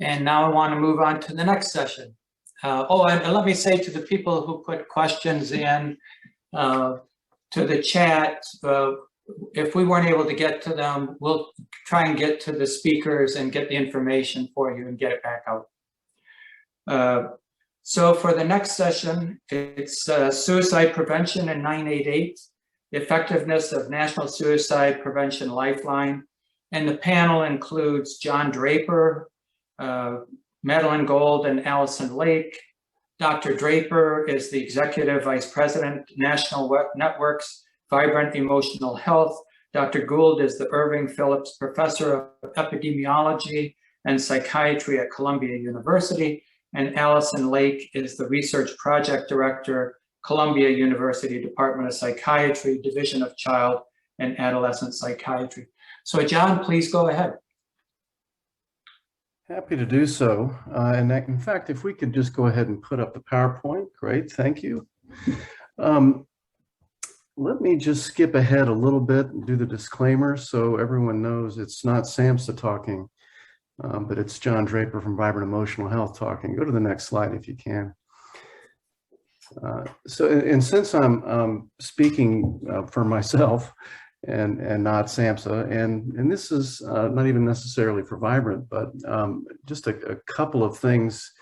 And now I want to move on to the next session. And let me say to the people who put questions in to the chat, if we weren't able to get to them, we'll try and get to the speakers and get the information for you and get it back out. So for the next session, it's suicide prevention in 988, the effectiveness of National Suicide Prevention Lifeline. And the panel includes John Draper, Madelyn Gould, and Alison Lake. Dr. Draper is the Executive Vice President, National Networks, Vibrant Emotional Health. Dr. Gould is the Irving Phillips Professor of Epidemiology and Psychiatry at Columbia University. And Alison Lake is the Research Project Director, Columbia University Department of Psychiatry, Division of Child and Adolescent Psychiatry. So John, please go ahead. Happy to do so. And in fact, if we could just go ahead and put up the PowerPoint, great, thank you. Let me just skip ahead a little bit and do the disclaimer so everyone knows it's not SAMHSA talking, but it's John Draper from Vibrant Emotional Health talking. Go to the next slide if you can. And since I'm speaking for myself and not SAMHSA, and this is not even necessarily for Vibrant, but just a couple of things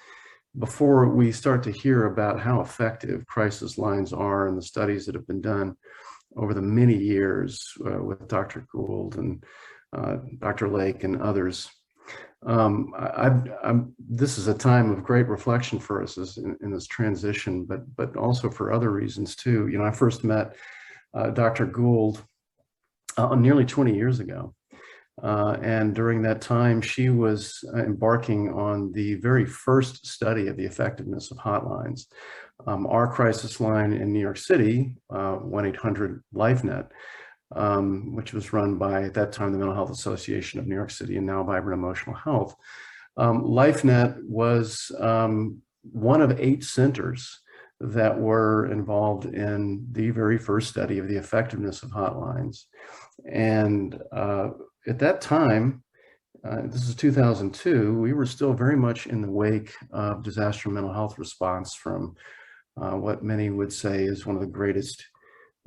before we start to hear about how effective crisis lines are and the studies that have been done over the many years with Dr. Gould and Dr. Lake and others. This is a time of great reflection for us in this transition, but also for other reasons too. You know, I first met Dr. Gould nearly 20 years ago. And during that time, she was embarking on the very first study of the effectiveness of hotlines. Our crisis line in New York City, 1-800-LifeNet, which was run by, at that time, the Mental Health Association of New York City, and now Vibrant Emotional Health. LifeNet was one of 8 centers that were involved in the very first study of the effectiveness of hotlines. And at that time, this is 2002, we were still very much in the wake of disaster mental health response from what many would say is one of the greatest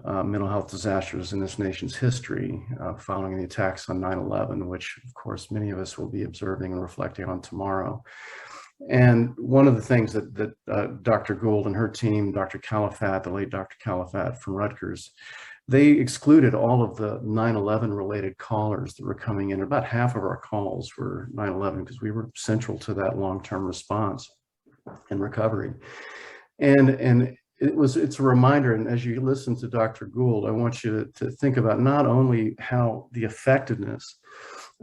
mental health disasters in this nation's history, following the attacks on 9/11, which of course many of us will be observing and reflecting on tomorrow. And one of the things that Dr. Gould and her team, Dr. Califat, the late Dr. Califat from Rutgers, they excluded all of the 9/11 related callers that were coming in. About half of our calls were 9/11 because we were central to that long-term response and recovery. And it's a reminder, and as you listen to Dr. Gould, I want you to think about not only how the effectiveness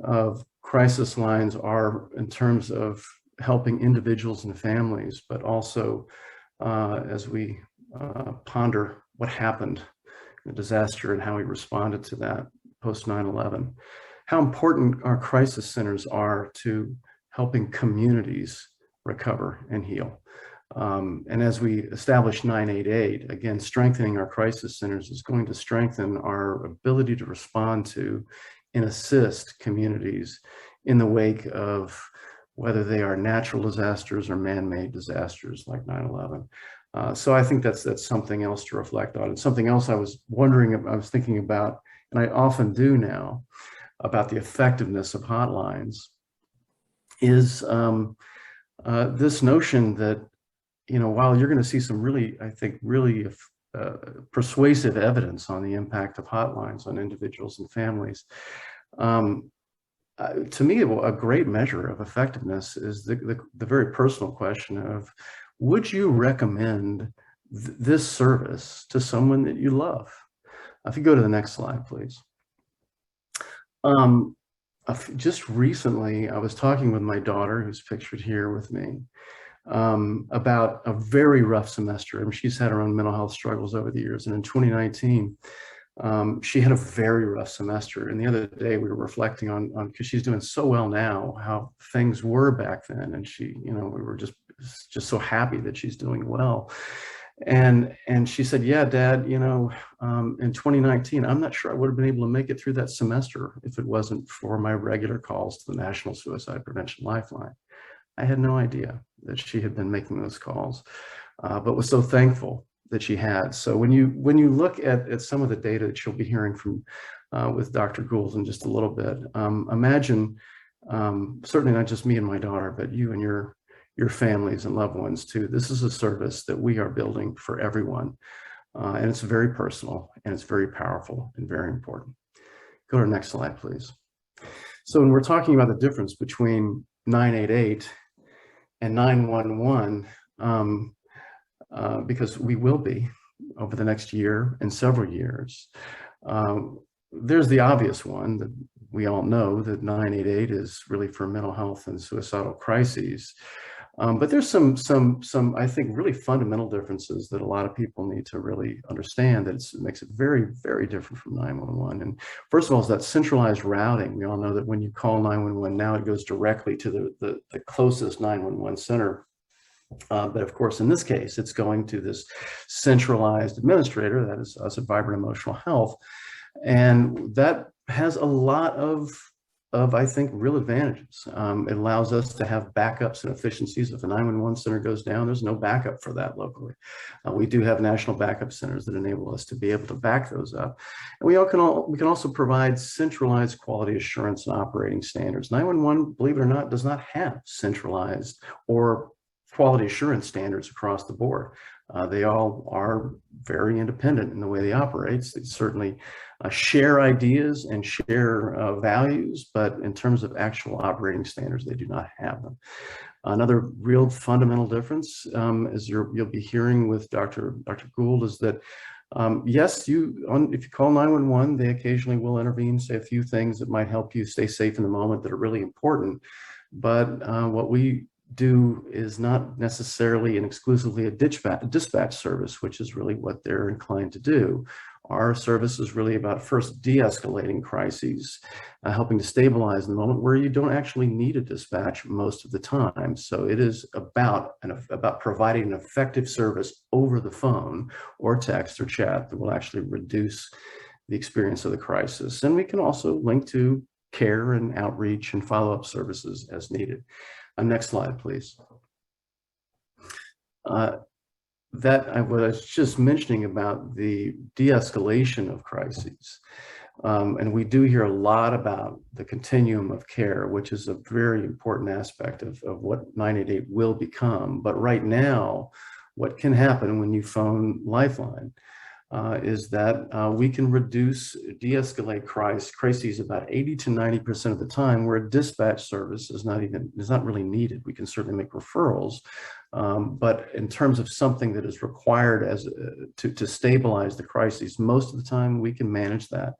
of crisis lines are in terms of helping individuals and families, but also as we ponder what happened, the disaster and how we responded to that post 9/11, how important our crisis centers are to helping communities recover and heal. And as we establish 988, again, strengthening our crisis centers is going to strengthen our ability to respond to and assist communities in the wake of whether they are natural disasters or man-made disasters like 9/11. So I think that's something else to reflect on. And something else I was thinking about, and I often do now, about the effectiveness of hotlines is this notion that, you know, while you're going to see some really, I think, really persuasive evidence on the impact of hotlines on individuals and families, to me, a great measure of effectiveness is the very personal question of, would you recommend this service to someone that you love? If you go to the next slide, please. Just recently, I was talking with my daughter, who's pictured here with me, about a very rough semester. I mean, she's had her own mental health struggles over the years. And in 2019, she had a very rough semester. And the other day we were reflecting on because she's doing so well now, how things were back then. And she, you know, we were just so happy that she's doing well. And she said, yeah, Dad, you know, in 2019, I'm not sure I would have been able to make it through that semester if it wasn't for my regular calls to the National Suicide Prevention Lifeline. I had no idea that she had been making those calls, but was so thankful that she had. So when you look at some of the data that you'll be hearing from with Dr. Gould in just a little bit, imagine certainly not just me and my daughter, but you and your families and loved ones too. This is a service that we are building for everyone, and it's very personal and it's very powerful and very important. Go to the next slide, please. So when we're talking about the difference between 988 and 911, because we will be over the next year and several years, there's the obvious one that we all know, that 988 is really for mental health and suicidal crises. But there's some I think really fundamental differences that a lot of people need to really understand, that it makes it very, very different from 911. And first of all is that centralized routing. We all know that when you call 911 now, it goes directly to the closest 911 center. But of course, in this case, it's going to this centralized administrator, that is us at Vibrant Emotional Health. And that has a lot of I think, real advantages. It allows us to have backups and efficiencies. If a 911 center goes down, there's no backup for that locally. We do have national backup centers that enable us to be able to back those up. And we can also provide centralized quality assurance and operating standards. 911, believe it or not, does not have centralized or quality assurance standards across the board. They all are very independent in the way they operate. They certainly share ideas and share values, but in terms of actual operating standards, they do not have them. Another real fundamental difference, as you'll be hearing with Dr. Gould, is that yes, if you call 911, they occasionally will intervene, say a few things that might help you stay safe in the moment that are really important. But what we do is not necessarily and exclusively a dispatch service, which is really what they're inclined to do. Our service is really about first de-escalating crises, helping to stabilize the moment where you don't actually need a dispatch most of the time. So it is about providing an effective service over the phone or text or chat that will actually reduce the experience of the crisis. And we can also link to care and outreach and follow-up services as needed. Next slide, please. What I was just mentioning about the de-escalation of crises. And we do hear a lot about the continuum of care, which is a very important aspect of what 988 will become. But right now, what can happen when you phone Lifeline is that we can de-escalate crises about 80 to 90% of the time, where a dispatch service is not really needed. We can certainly make referrals, but in terms of something that is required to stabilize the crises, most of the time we can manage that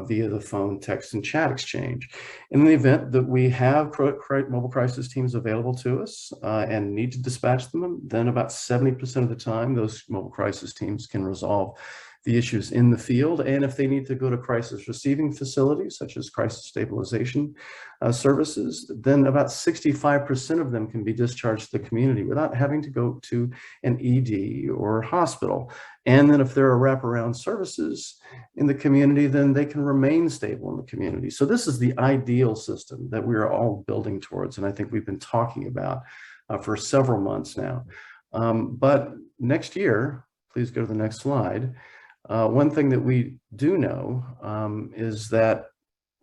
via the phone, text, and chat exchange. In the event that we have mobile crisis teams available to us and need to dispatch them, then about 70% of the time, those mobile crisis teams can resolve the issues in the field. And if they need to go to crisis receiving facilities, such as crisis stabilization services, then about 65% of them can be discharged to the community without having to go to an ED or hospital. And then if there are wraparound services in the community, then they can remain stable in the community. So this is the ideal system that we are all building towards, and I think we've been talking about for several months now. But next year, please go to the next slide. One thing that we do know is that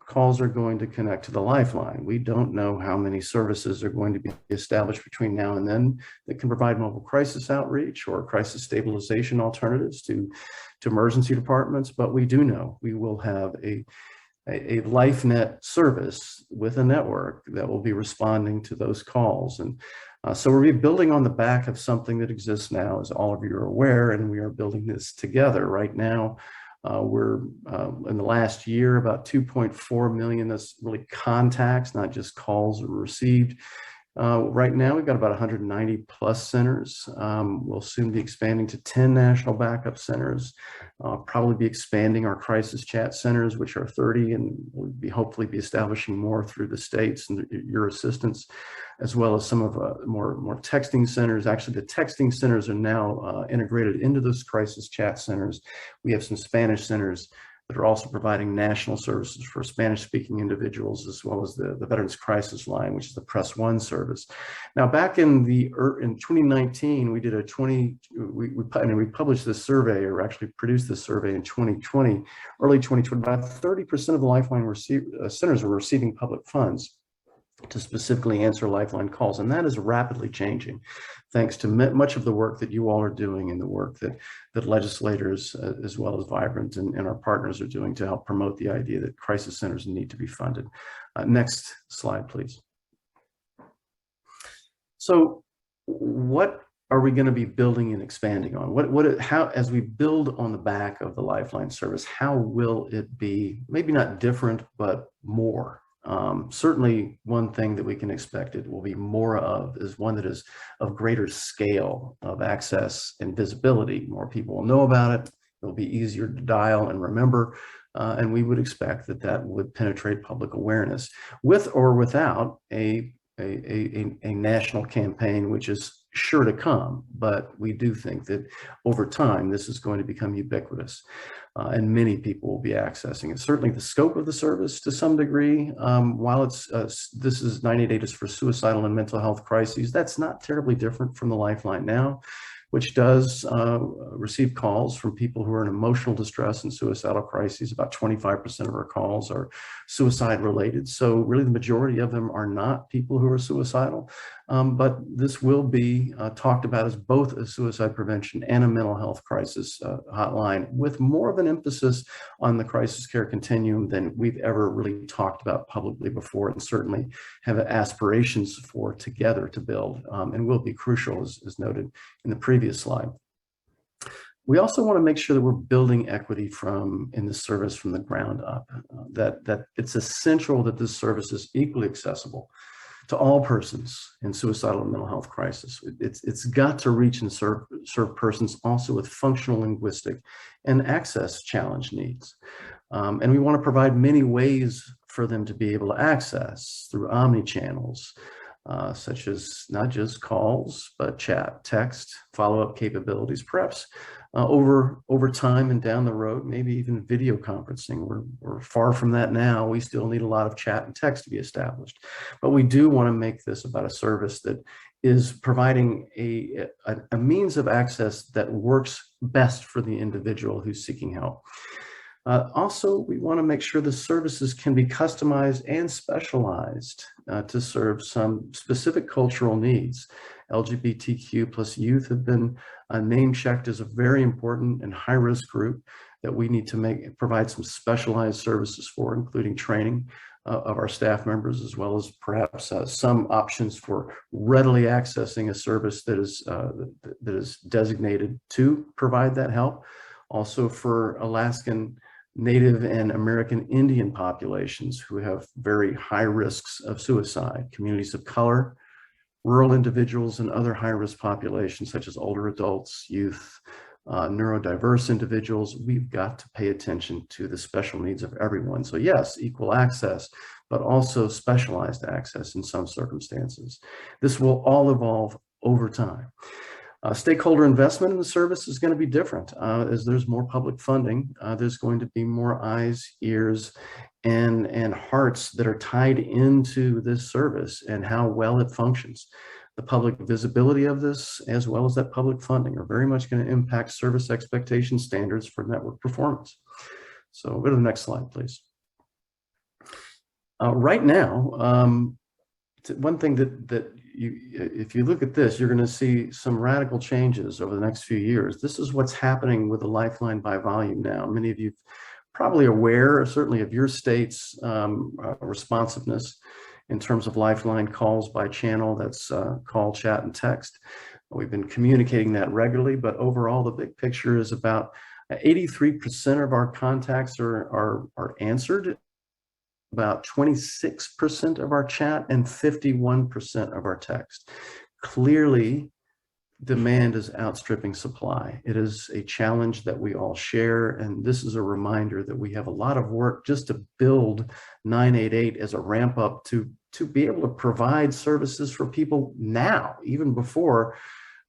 calls are going to connect to the Lifeline. We don't know how many services are going to be established between now and then that can provide mobile crisis outreach or crisis stabilization alternatives to emergency departments, but we do know we will have a LifeNet service with a network that will be responding to those calls. And so we're building on the back of something that exists now, as all of you are aware, and we are building this together. Right now, we're in the last year, about 2.4 million, that's really contacts, not just calls that were received. Right now, we've got about 190 plus centers. We'll soon be expanding to 10 national backup centers, probably be expanding our crisis chat centers, which are 30, and we'll hopefully be establishing more through the states and your assistance, as well as some of more texting centers. Actually, the texting centers are now integrated into those crisis chat centers. We have some Spanish centers that are also providing national services for Spanish-speaking individuals, as well as the Veterans Crisis Line, which is the Press One service. Now, back in 2019, we did we published this survey, or actually produced this survey in 2020, early 2020. About 30% of the Lifeline centers were receiving public funds to specifically answer Lifeline calls, and that is rapidly changing, thanks to much of the work that you all are doing and the work that legislators, as well as Vibrant and our partners, are doing to help promote the idea that crisis centers need to be funded. Next slide, please. So what are we going to be building and expanding on? How, as we build on the back of the Lifeline service, how will it be, maybe not different, but more? Certainly one thing that we can expect it will be more of is one that is of greater scale of access and visibility. More people will know about it. It'll be easier to dial and remember. And we would expect that would penetrate public awareness, with or without a national campaign, which is sure to come. But we do think that over time, this is going to become ubiquitous. And many people will be accessing it. Certainly the scope of the service to some degree, while this is 988 is for suicidal and mental health crises, that's not terribly different from the Lifeline Now, which does receive calls from people who are in emotional distress and suicidal crises. About 25% of our calls are suicide related. So really the majority of them are not people who are suicidal, but this will be talked about as both a suicide prevention and a mental health crisis hotline, with more of an emphasis on the crisis care continuum than we've ever really talked about publicly before, and certainly have aspirations for together to build, and will be crucial, as noted in the previous slide. We also want to make sure that we're building equity in this service from the ground up, that it's essential that this service is equally accessible to all persons in suicidal and mental health crisis. It's got to reach and serve persons also with functional, linguistic, and access challenge needs. And we want to provide many ways for them to be able to access through omni-channels, such as not just calls, but chat, text, follow-up capabilities, perhaps over time and down the road, maybe even video conferencing. We're far from that now. We still need a lot of chat and text to be established. But we do want to make this about a service that is providing a means of access that works best for the individual who's seeking help. Also, we want to make sure the services can be customized and specialized to serve some specific cultural needs. LGBTQ plus youth have been name-checked as a very important and high-risk group that we need to provide some specialized services for, including training of our staff members, as well as perhaps some options for readily accessing a service that is designated to provide that help. Also for Alaskan Native and American Indian populations who have very high risks of suicide, communities of color, rural individuals, and other high-risk populations such as older adults, youth, neurodiverse individuals. We've got to pay attention to the special needs of everyone. So yes, equal access, but also specialized access in some circumstances. This will all evolve over time. Stakeholder investment in the service is going to be different. As there's more public funding, there's going to be more eyes, ears, and hearts that are tied into this service and how well it functions. The public visibility of this, as well as that public funding, are very much going to impact service expectation standards for network performance. So go to the next slide, please. Right now, one thing that if you look at this, you're going to see some radical changes over the next few years. This is what's happening with the Lifeline by volume now. Many of you probably aware, certainly, of your state's responsiveness in terms of Lifeline calls by channel. That's call, chat, and text. We've been communicating that regularly, but overall, the big picture is about 83% of our contacts are answered, about 26% of our chat, and 51% of our text. Clearly, demand is outstripping supply. It is a challenge that we all share, and this is a reminder that we have a lot of work just to build 988 as a ramp up to be able to provide services for people now, even before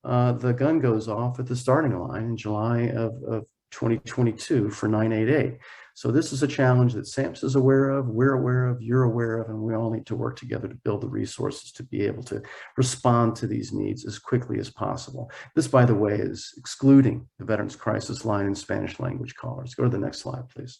the gun goes off at the starting line in July of 2022 for 988. So this is a challenge that SAMHSA is aware of, we're aware of, you're aware of, and we all need to work together to build the resources to be able to respond to these needs as quickly as possible. This, by the way, is excluding the Veterans Crisis Line and Spanish language callers. Go to the next slide, please.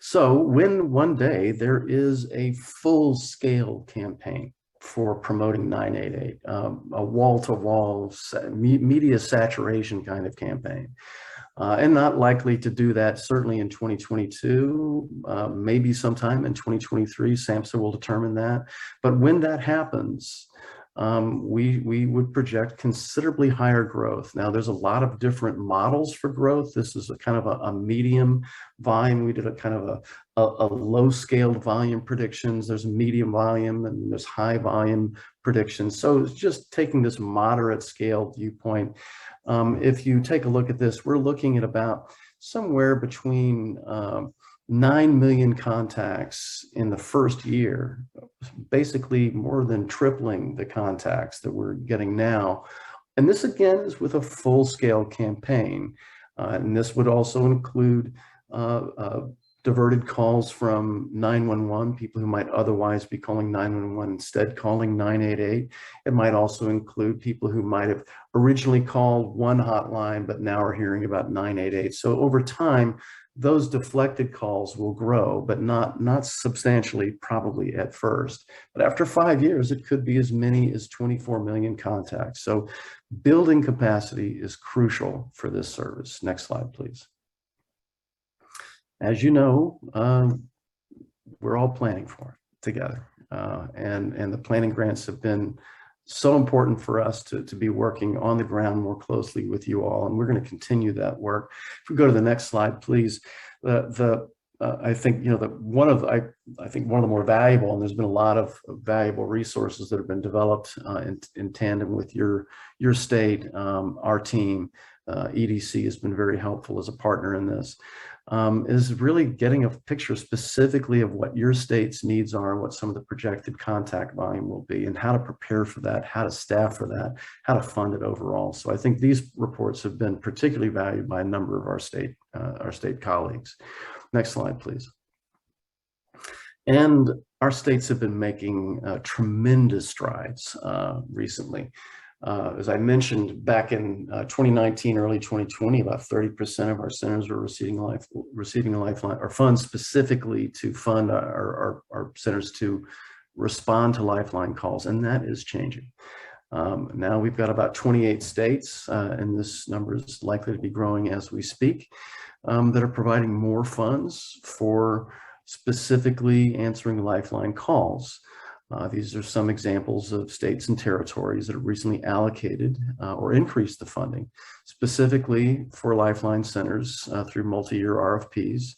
So when one day there is a full-scale campaign for promoting 988, a wall-to-wall media saturation kind of campaign, and not likely to do that certainly in 2022, maybe sometime in 2023, SAMHSA will determine that. But when that happens, we would project considerably higher growth. Now, there's a lot of different models for growth. This is a kind of a medium volume. We did a kind of a low-scaled volume predictions. There's medium volume and there's high volume predictions. So it's just taking this moderate scale viewpoint. If you take a look at this, we're looking at about somewhere between 9 million contacts in the first year, basically more than tripling the contacts that we're getting now. And this again is with a full-scale campaign. And this would also include diverted calls from 911, people who might otherwise be calling 911 instead calling 988. It might also include people who might have originally called one hotline, but now are hearing about 988. So over time, those deflected calls will grow, but not substantially, probably at first. But after 5 years, it could be as many as 24 million contacts. So building capacity is crucial for this service. Next slide, please. As you know, we're all planning for it together. And the planning grants have been so important for us to be working on the ground more closely with you all, and we're going to continue that work. If we go to the next slide, please. I think one of the more valuable, and there's been a lot of valuable resources that have been developed in tandem with your state, our team. EDC has been very helpful as a partner in this. Is really getting a picture specifically of what your state's needs are and what some of the projected contact volume will be and how to prepare for that, how to staff for that, how to fund it overall. So I think these reports have been particularly valued by a number of our state colleagues. Next slide, please. And our states have been making tremendous strides recently. As I mentioned, back in 2019, early 2020, about 30% of our centers were receiving a Lifeline or funds specifically to fund our centers to respond to Lifeline calls, and that is changing. Now we've got about 28 states, and this number is likely to be growing as we speak, that are providing more funds for specifically answering Lifeline calls. These are some examples of states and territories that have recently allocated or increased the funding specifically for Lifeline centers through multi-year RFPs.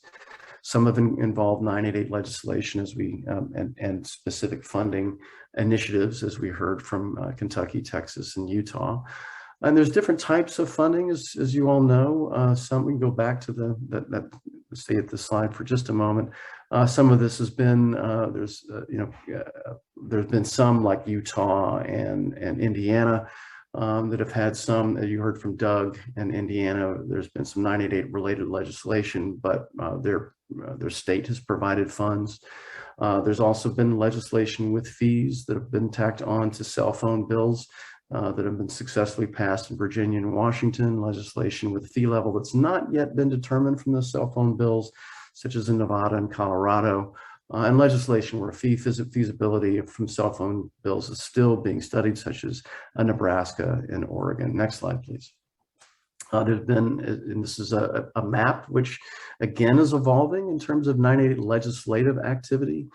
Some have involved 988 legislation as and specific funding initiatives, as we heard from Kentucky, Texas, and Utah. And there's different types of funding, as you all know. Some, we can go back to stay at this slide for just a moment. Some of this has been, there's been some like Utah and Indiana that have had some, as you heard from Doug in Indiana, there's been some 988 related legislation, but their state has provided funds. There's also been legislation with fees that have been tacked on to cell phone bills that have been successfully passed in Virginia and Washington, legislation with fee level that's not yet been determined from the cell phone bills, such as in Nevada and Colorado, and legislation where fee feasibility from cell phone bills is still being studied, such as Nebraska and Oregon. Next slide, please. There's been, and this is a map which again is evolving in terms of 988 legislative activity.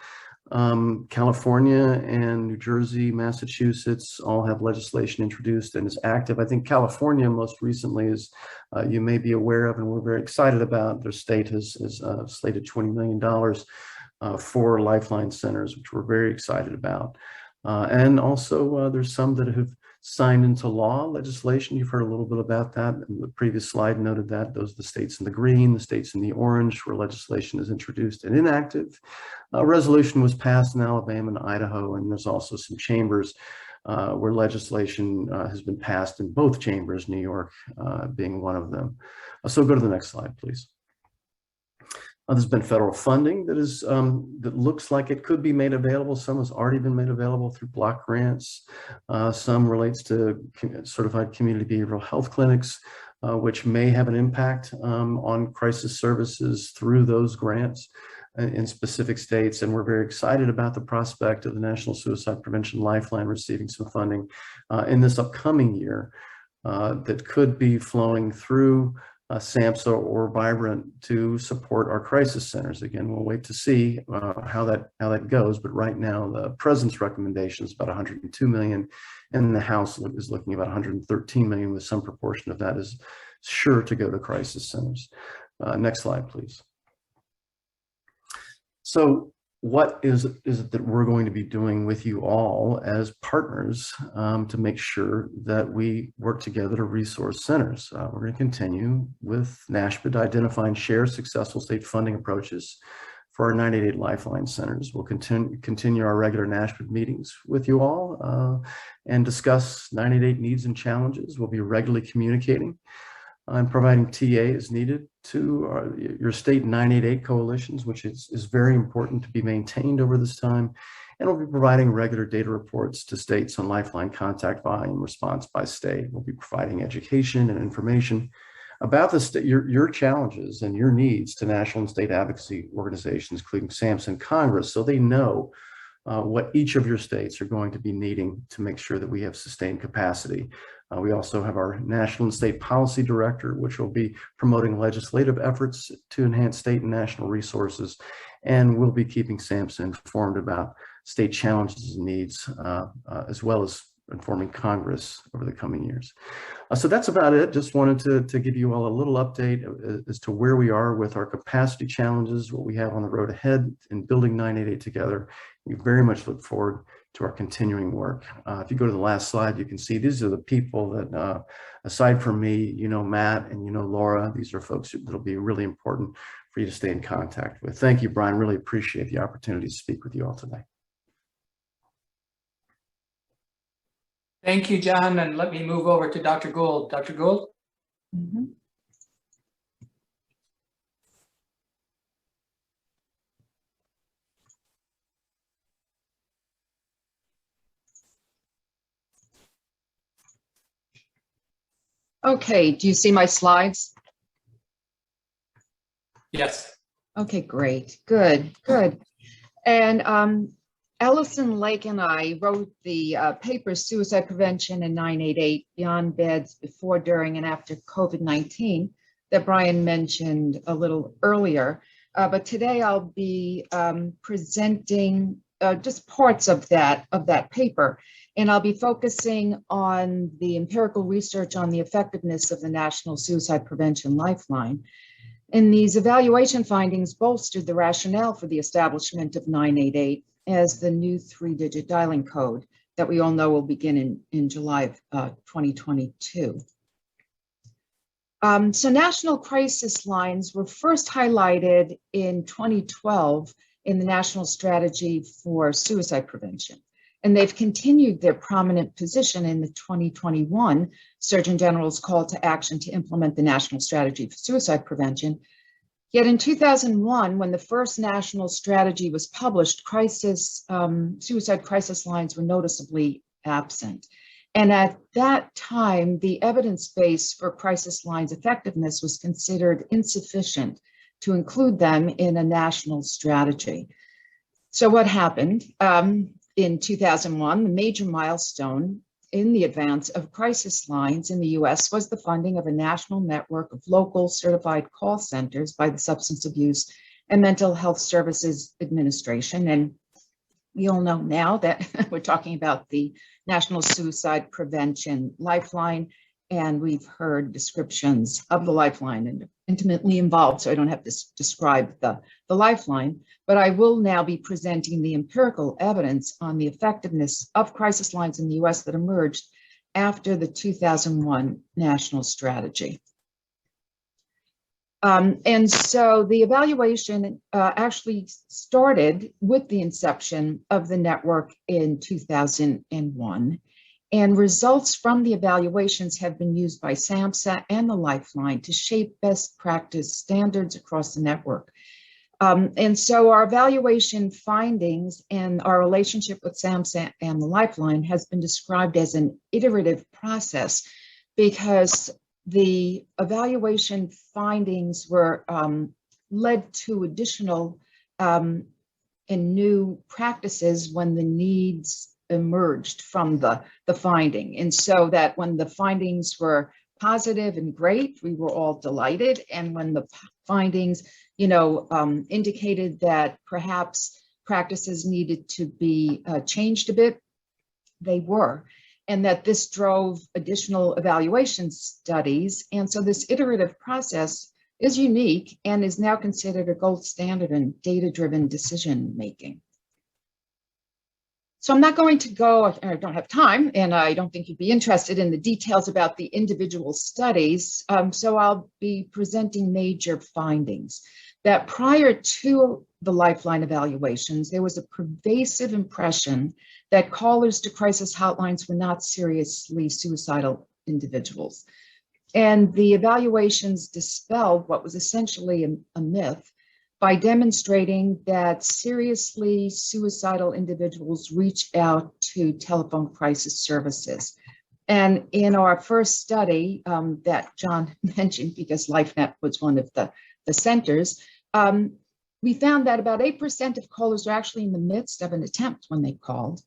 California and New Jersey, Massachusetts all have legislation introduced and is active. I think California most recently is, you may be aware of, and we're very excited about, their state has slated $20 million for Lifeline centers, which we're very excited about. And also there's some that have signed into law legislation. You've heard a little bit about that. The previous slide noted that. Those are the states in the green, the states in the orange, where legislation is introduced and inactive. A resolution was passed in Alabama and Idaho, and there's also some chambers where legislation has been passed in both chambers, New York being one of them. So go to the next slide, please. There's been federal funding that is that looks like it could be made available. Some has already been made available through block grants. Some relates to certified community behavioral health clinics, which may have an impact on crisis services through those grants in specific states. And we're very excited about the prospect of the National Suicide Prevention Lifeline receiving some funding in this upcoming year that could be flowing through SAMHSA or Vibrant to support our crisis centers. Again, we'll wait to see how that goes, but right now the President's recommendation is about $102 million, and the House is looking at about $113 million, with some proportion of that is sure to go to crisis centers. Next slide, please. So what is it that we're going to be doing with you all as partners to make sure that we work together to resource centers? We're going to continue with NASHPD, identify and share successful state funding approaches for our 988 Lifeline centers. We'll continue our regular NASHPD meetings with you all and discuss 988 needs and challenges. We'll be regularly communicating and providing TA as needed to your state 988 coalitions, which is very important to be maintained over this time. And we'll be providing regular data reports to states on Lifeline contact volume response by state. We'll be providing education and information about your challenges and your needs to national and state advocacy organizations, including SAMHSA and Congress, so they know what each of your states are going to be needing to make sure that we have sustained capacity. We also have our National and State Policy Director, which will be promoting legislative efforts to enhance state and national resources, and we'll be keeping SAMHSA informed about state challenges and needs, as well as informing Congress over the coming years. So that's about it. Just wanted to give you all a little update as to where we are with our capacity challenges, what we have on the road ahead in building 988 together. We very much look forward to our continuing work. If you go to the last slide, you can see these are the people that, aside from me, you know Matt and you know Laura, these are folks that'll be really important for you to stay in contact with. Thank you, Brian. Really appreciate the opportunity to speak with you all today. Thank you, John, and let me move over to Dr. Gould. Dr. Gould? Mm-hmm. Okay, do you see my slides? Yes. Okay, great, good. And Alison, Lake, and I wrote the paper Suicide Prevention in 988 Beyond Beds Before, During, and After COVID-19 that Brian mentioned a little earlier. But today I'll be presenting just parts of that paper. And I'll be focusing on the empirical research on the effectiveness of the National Suicide Prevention Lifeline. And these evaluation findings bolstered the rationale for the establishment of 988 as the new 3-digit dialing code that we all know will begin in July of 2022. So national crisis lines were first highlighted in 2012 in the National Strategy for Suicide Prevention. And they've continued their prominent position in the 2021 Surgeon General's call to action to implement the National Strategy for Suicide Prevention. Yet in 2001, when the first national strategy was published, suicide crisis lines were noticeably absent. And at that time, the evidence base for crisis lines effectiveness was considered insufficient to include them in a national strategy. So what happened? In 2001, the major milestone in the advance of crisis lines in the US was the funding of a national network of local certified call centers by the Substance Abuse and Mental Health Services Administration. And we all know now that we're talking about the National Suicide Prevention Lifeline, and we've heard descriptions of the Lifeline and intimately involved, so I don't have to describe the Lifeline, but I will now be presenting the empirical evidence on the effectiveness of crisis lines in the US that emerged after the 2001 national strategy. And so the evaluation actually started with the inception of the network in 2001. And results from the evaluations have been used by SAMHSA and the Lifeline to shape best practice standards across the network. And so our evaluation findings and our relationship with SAMHSA and the Lifeline has been described as an iterative process, because the evaluation findings were led to additional and new practices when the needs emerged from the finding. And so that when the findings were positive and great, we were all delighted. And when the findings, indicated that perhaps practices needed to be changed a bit, they were. And that this drove additional evaluation studies. And so this iterative process is unique and is now considered a gold standard in data-driven decision-making. So I'm not going to go, I don't have time, and I don't think you'd be interested in the details about the individual studies. So I'll be presenting major findings. That prior to the Lifeline evaluations, there was a pervasive impression that callers to crisis hotlines were not seriously suicidal individuals. And the evaluations dispelled what was essentially a myth by demonstrating that seriously suicidal individuals reach out to telephone crisis services. And in our first study that John mentioned, because LifeNet was one of the centers, we found that about 8% of callers were actually in the midst of an attempt when they called,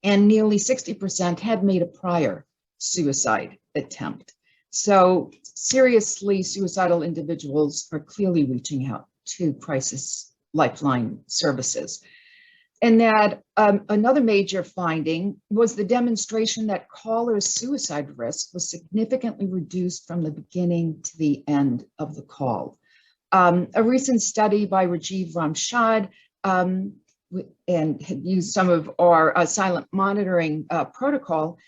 and nearly 60% had made a prior suicide attempt. So seriously suicidal individuals are clearly reaching out to crisis Lifeline services. And that another major finding was the demonstration that callers' suicide risk was significantly reduced from the beginning to the end of the call. A recent study by Rajiv Ramshad and had used some of our silent monitoring protocol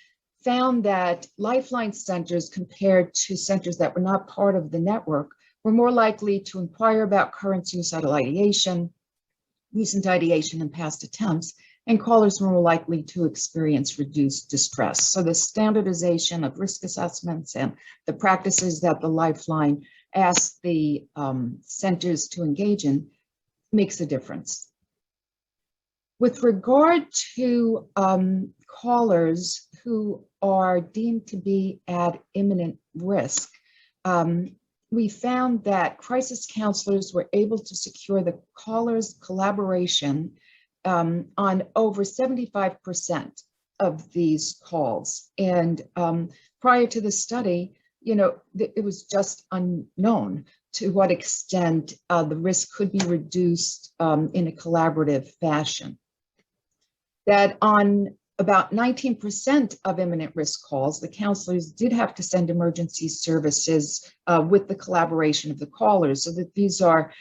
found that Lifeline centers compared to centers that were not part of the network were more likely to inquire about current suicidal ideation, recent ideation, and past attempts, and callers were more likely to experience reduced distress. So the standardization of risk assessments and the practices that the Lifeline asks the centers to engage in makes a difference. With regard to callers who are deemed to be at imminent risk, we found that crisis counselors were able to secure the caller's collaboration on over 75% of these calls. And prior to the study, it was just unknown to what extent the risk could be reduced in a collaborative fashion. That on about 19% of imminent risk calls, the counselors did have to send emergency services with the collaboration of the callers, so that these are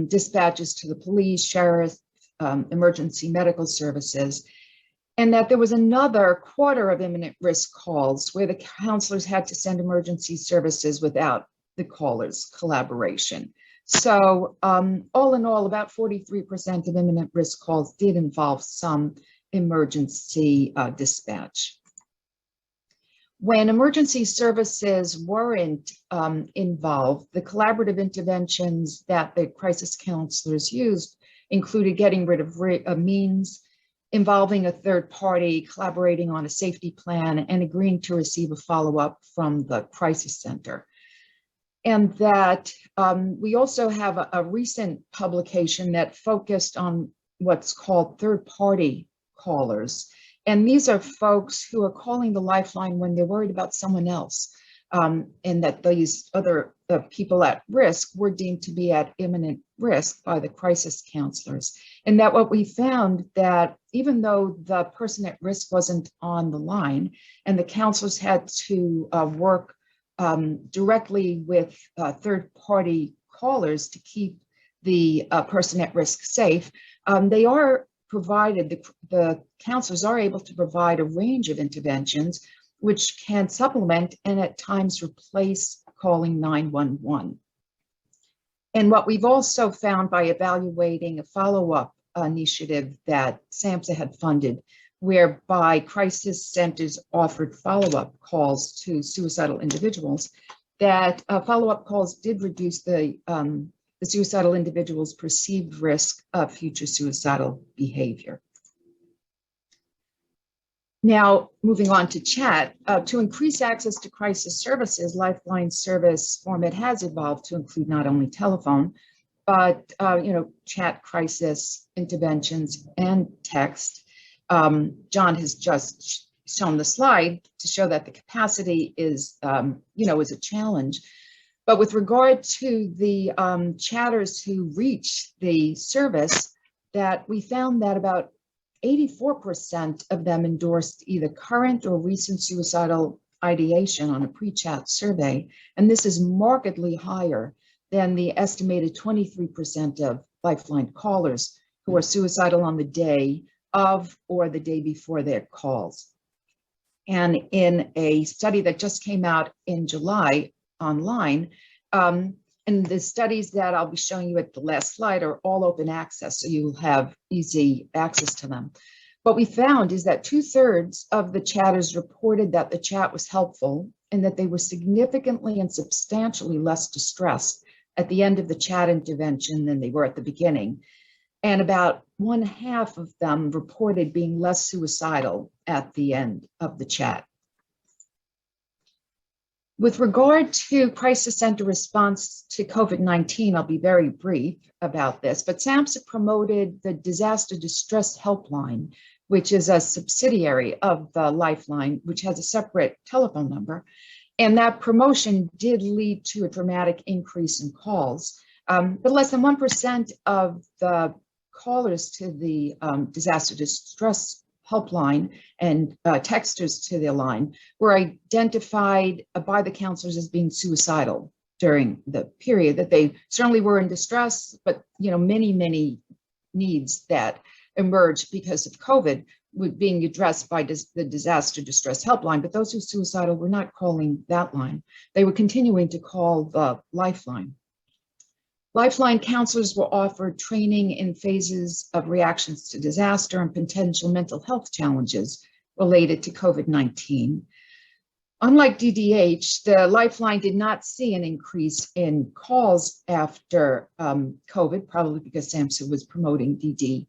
dispatches to the police, sheriff, emergency medical services, and that there was another quarter of imminent risk calls where the counselors had to send emergency services without the callers' collaboration. So all in all, about 43% of imminent risk calls did involve some emergency dispatch. When emergency services weren't involved, the collaborative interventions that the crisis counselors used included getting rid of means, involving a third party, collaborating on a safety plan, and agreeing to receive a follow-up from the crisis center. And that we also have a recent publication that focused on what's called third party callers. And these are folks who are calling the Lifeline when they're worried about someone else, and that these other people at risk were deemed to be at imminent risk by the crisis counselors. And that what we found that even though the person at risk wasn't on the line and the counselors had to work directly with third-party callers to keep the person at risk safe, they are provided, the counselors are able to provide a range of interventions which can supplement and at times replace calling 911. And what we've also found by evaluating a follow-up initiative that SAMHSA had funded whereby crisis centers offered follow-up calls to suicidal individuals, that follow-up calls did reduce the suicidal individual's perceived risk of future suicidal behavior. Now, moving on to chat, to increase access to crisis services, Lifeline service format has evolved to include not only telephone, but chat crisis interventions and text. John has just shown the slide to show that the capacity is a challenge. But with regard to the chatters who reach the service, that we found that about 84% of them endorsed either current or recent suicidal ideation on a pre-chat survey. And this is markedly higher than the estimated 23% of Lifeline callers who are suicidal on the day of or the day before their calls. And in a study that just came out in July online, and the studies that I'll be showing you at the last slide are all open access, so you'll have easy access to them. What we found is that 2/3 of the chatters reported that the chat was helpful and that they were significantly and substantially less distressed at the end of the chat intervention than they were at the beginning. And about 1/2 of them reported being less suicidal at the end of the chat. With regard to crisis center response to COVID-19, I'll be very brief about this, but SAMHSA promoted the Disaster Distress Helpline, which is a subsidiary of the Lifeline, which has a separate telephone number. And that promotion did lead to a dramatic increase in calls, but less than 1% of the callers to the Disaster Distress Helpline and texters to the line were identified by the counselors as being suicidal during the period, that they certainly were in distress, but many needs that emerged because of COVID were being addressed by the Disaster Distress Helpline, but those who were suicidal were not calling that line. They were continuing to call the Lifeline. Lifeline counselors were offered training in phases of reactions to disaster and potential mental health challenges related to COVID-19. Unlike DDH, the Lifeline did not see an increase in calls after COVID, probably because SAMHSA was promoting DDH.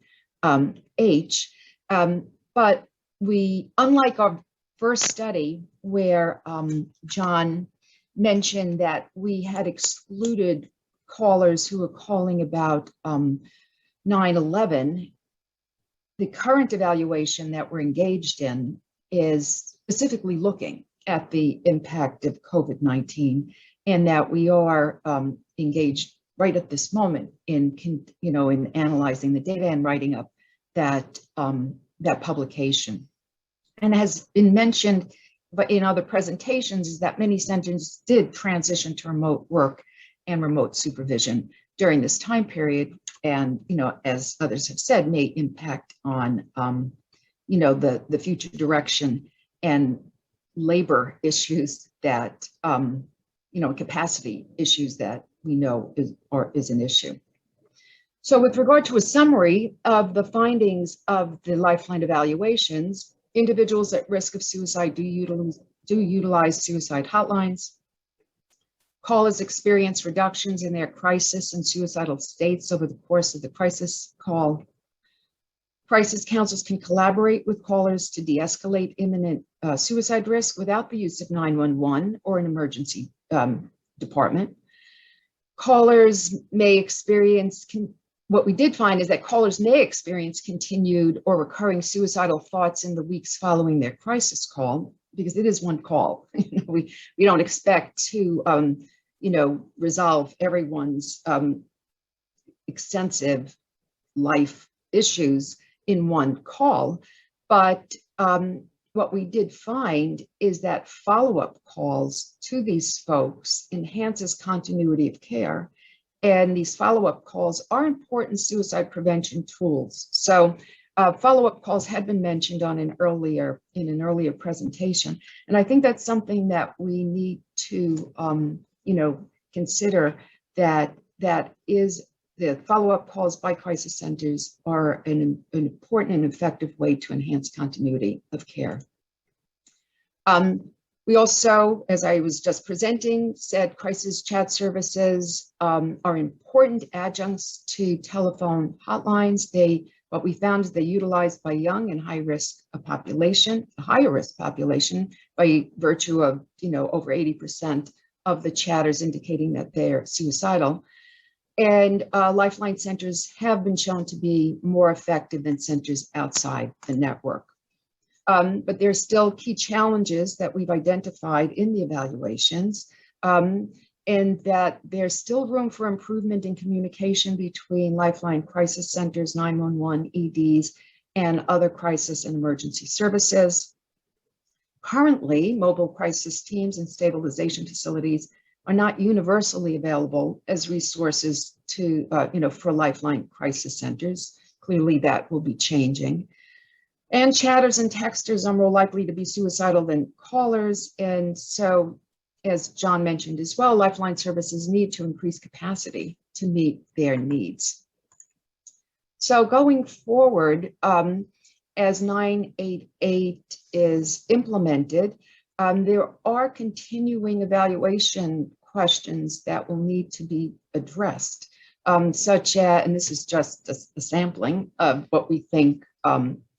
But unlike our first study where John mentioned that we had excluded callers who are calling about 9/11, the current evaluation that we're engaged in is specifically looking at the impact of COVID-19, and that we are engaged right at this moment in analyzing the data and writing up that publication. And has been mentioned in other presentations is that many centers did transition to remote work and remote supervision during this time period, and as others have said, may impact on the future direction and labor issues that capacity issues that we know is an issue. So with regard to a summary of the findings of the Lifeline evaluations, individuals at risk of suicide do utilize suicide hotlines. Callers experience reductions in their crisis and suicidal states over the course of the crisis call. Crisis counselors can collaborate with callers to de-escalate imminent suicide risk without the use of 911 or an emergency department. Callers may experience, what we did find is that callers may experience continued or recurring suicidal thoughts in the weeks following their crisis call, because it is one call. We don't expect to resolve everyone's extensive life issues in one call. But what we did find is that follow-up calls to these folks enhances continuity of care. And these follow-up calls are important suicide prevention tools. So follow-up calls had been mentioned in an earlier presentation. And I think that's something that we need to consider, that the follow-up calls by crisis centers are an important and effective way to enhance continuity of care. We also, as I was just presenting, said crisis chat services are important adjuncts to telephone hotlines. What we found is they're utilized by young and high-risk population, a higher-risk population, by virtue of, over 80% of the chatters indicating that they're suicidal. And Lifeline centers have been shown to be more effective than centers outside the network. But there's still key challenges that we've identified in the evaluations, and that there's still room for improvement in communication between Lifeline crisis centers, 911 EDs, and other crisis and emergency services. Currently, mobile crisis teams and stabilization facilities are not universally available as resources to, for Lifeline crisis centers. Clearly, that will be changing. And chatters and texters are more likely to be suicidal than callers. And so, as John mentioned as well, Lifeline services need to increase capacity to meet their needs. So going forward, as 988 is implemented, there are continuing evaluation questions that will need to be addressed, such as, and this is just a sampling of what we think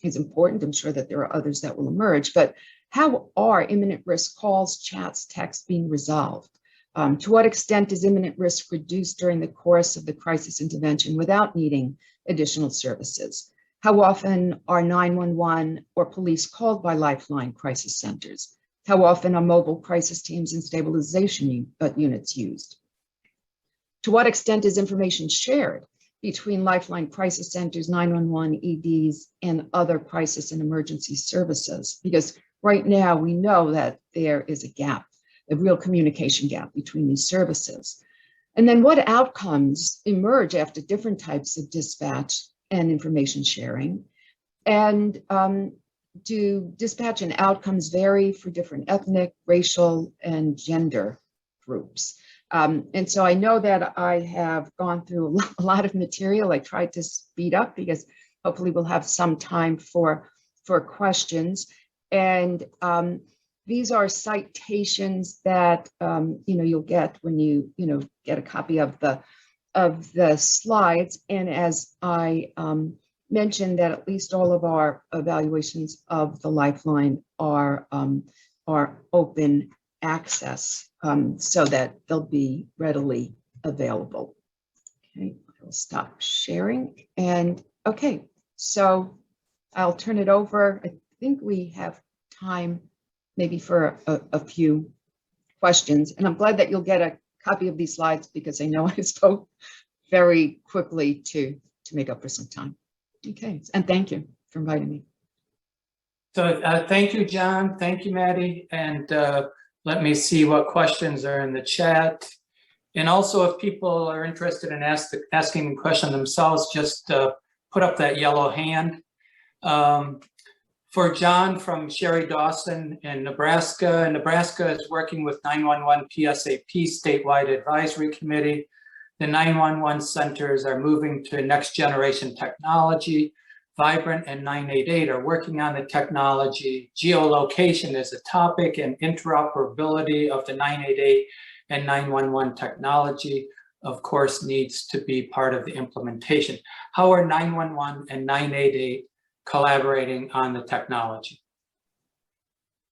is important. I'm sure that there are others that will emerge, but how are imminent risk calls, chats, texts being resolved? To what extent is imminent risk reduced during the course of the crisis intervention without needing additional services? How often are 911 or police called by Lifeline crisis centers? How often are mobile crisis teams and stabilization units used? To what extent is information shared between Lifeline crisis centers, 911 EDs, and other crisis and emergency services? Because right now we know that there is a gap, a real communication gap between these services. And then what outcomes emerge after different types of dispatch and information sharing? And do dispatch and outcomes vary for different ethnic, racial, and gender groups? And so I know that I have gone through a lot of material. I tried to speed up because hopefully we'll have some time for questions. And these are citations that you'll get when you get a copy of the slides. And as I mentioned, that at least all of our evaluations of the Lifeline are open access, so that they'll be readily available. Okay, I'll stop sharing. And okay, so I'll turn it over. I think we have time maybe for a few questions. And I'm glad that you'll get a copy of these slides because I know I spoke very quickly to make up for some time. Okay, and thank you for inviting me. So thank you, John. Thank you, Maddie. And let me see what questions are in the chat. And also, if people are interested in asking the question themselves, just put up that yellow hand. For John from Sherry Dawson in Nebraska. Nebraska is working with 911 PSAP statewide advisory committee. The 911 centers are moving to next generation technology. Vibrant and 988 are working on the technology. Geolocation is a topic, and interoperability of the 988 and 911 technology, of course, needs to be part of the implementation. How are 911 and 988 collaborating on the technology?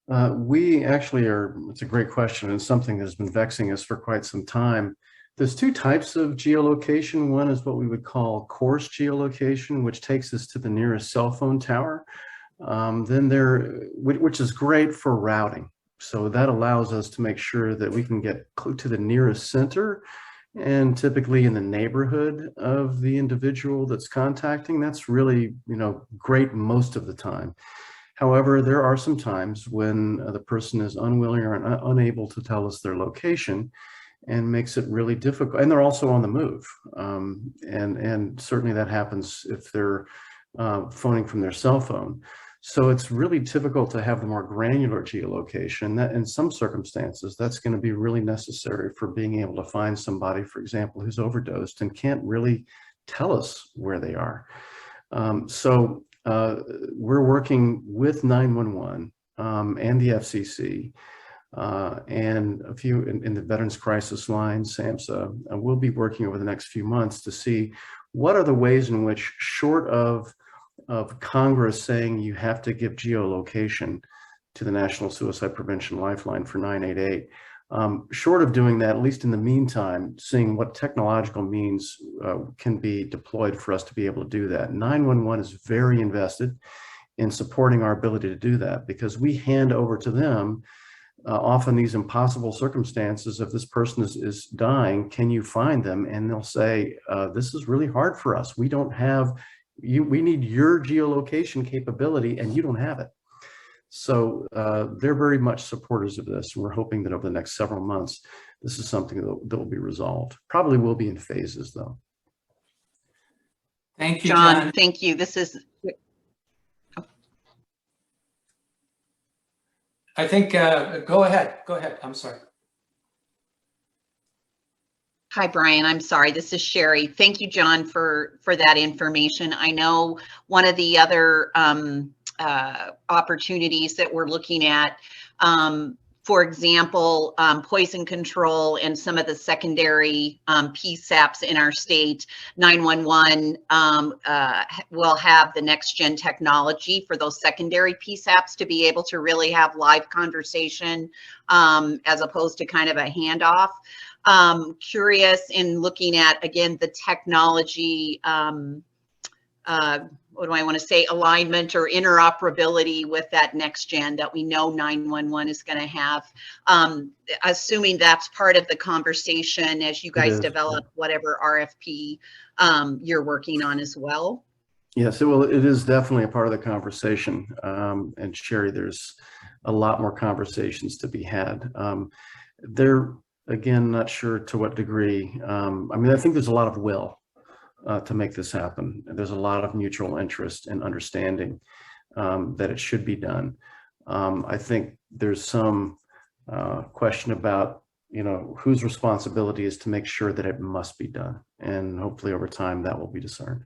We actually are, it's a great question and something that's been vexing us for quite some time. There's two types of geolocation. One is what we would call coarse geolocation, which takes us to the nearest cell phone tower. Which is great for routing. So that allows us to make sure that we can get to the nearest center, and typically in the neighborhood of the individual that's contacting. That's really, great most of the time. However, there are some times when the person is unwilling or unable to tell us their location, and makes it really difficult. And they're also on the move. And certainly that happens if they're phoning from their cell phone. So it's really difficult to have the more granular geolocation. That in some circumstances, that's going to be really necessary for being able to find somebody, for example, who's overdosed and can't really tell us where they are. We're working with 911 and the FCC and a few in the Veterans Crisis Line, SAMHSA, and we'll be working over the next few months to see what are the ways in which, short of Congress saying you have to give geolocation to the National Suicide Prevention Lifeline for 988, short of doing that, at least in the meantime, seeing what technological means can be deployed for us to be able to do that. 911 is very invested in supporting our ability to do that, because we hand over to them often these impossible circumstances. If this person is dying, can you find them? And they'll say, this is really hard for us. We don't have, we need your geolocation capability and you don't have it. So they're very much supporters of this. And we're hoping that over the next several months, this is something that will be resolved. Probably will be in phases though. Thank you, John. Thank you. This is. I think, go ahead. I'm sorry. Hi, Brian. I'm sorry. This is Sherry. Thank you, John, for that information. I know one of the other opportunities that we're looking at, for example, poison control and some of the secondary PSAPs in our state. 911 will have the next gen technology for those secondary PSAPs to be able to really have live conversation as opposed to kind of a handoff. Curious in looking at, again, the technology, what do I want to say, alignment or interoperability with that next gen that we know 911 is going to have, assuming that's part of the conversation as you guys develop whatever RFP you're working on as well. Yes, it is definitely a part of the conversation. And Sherry, there's a lot more conversations to be had. They're, again, not sure to what degree. I mean, I think there's a lot of will to make this happen. There's a lot of mutual interest and understanding that it should be done. I think there's some question about, whose responsibility is to make sure that it must be done. And hopefully over time that will be discerned.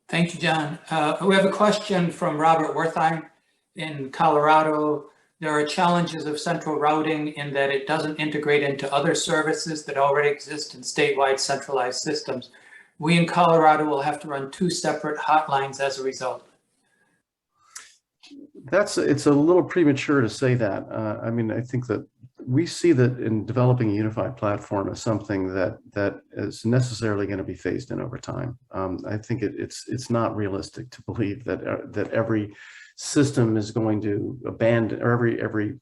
Thank you, John. We have a question from Robert Wertheim in Colorado. There are challenges of central routing in that it doesn't integrate into other services that already exist in statewide centralized systems. We in Colorado will have to run 2 separate hotlines as a result. It's a little premature to say that. I mean, I think that we see that in developing a unified platform as something that is necessarily going to be phased in over time. I think it's not realistic to believe that every system is going to abandon, or every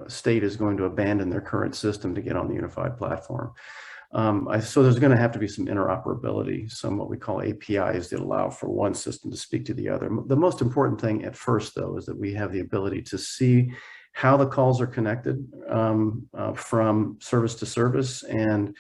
state is going to abandon their current system to get on the unified platform. So there's going to have to be some interoperability, some what we call APIs that allow for one system to speak to the other. The most important thing at first, though, is that we have the ability to see how the calls are connected from service to service, and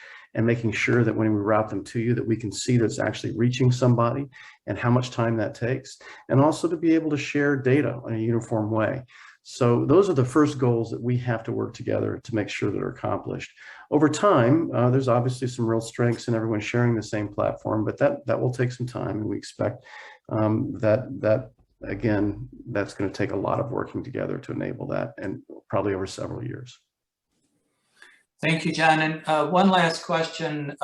making sure that when we route them to you, that we can see that it's actually reaching somebody and how much time that takes, and also to be able to share data in a uniform way. So those are the first goals that we have to work together to make sure that are accomplished. Over time, there's obviously some real strengths in everyone sharing the same platform, but that will take some time, and we expect that again, that's going to take a lot of working together to enable that, and probably over several years. Thank you, John. And one last question,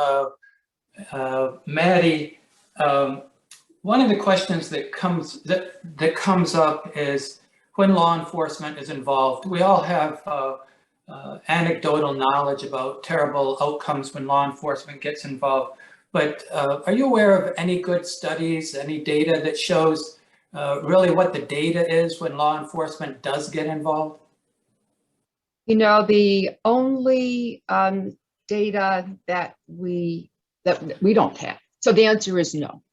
Maddie. One of the questions that comes up is when law enforcement is involved. We all have anecdotal knowledge about terrible outcomes when law enforcement gets involved. But are you aware of any good studies, any data that shows really what the data is when law enforcement does get involved? The only data that we don't have. So the answer is no.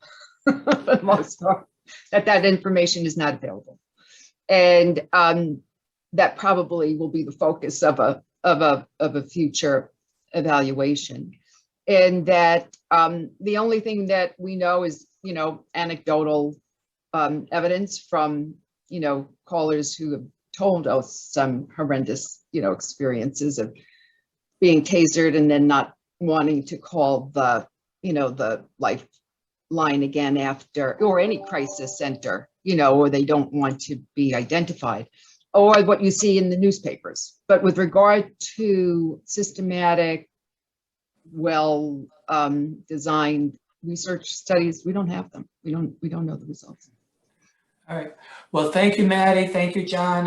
For the most part, that information is not available, and that probably will be the focus of a future evaluation. And that the only thing that we know is anecdotal evidence from, callers who have told us some horrendous, experiences of being tasered and then not wanting to call the Lifeline again after, or any crisis center, or they don't want to be identified, or what you see in the newspapers. But with regard to systematic, well designed research studies, we don't have them. We don't know the results. All right. Well, thank you, Maddie. Thank you, John.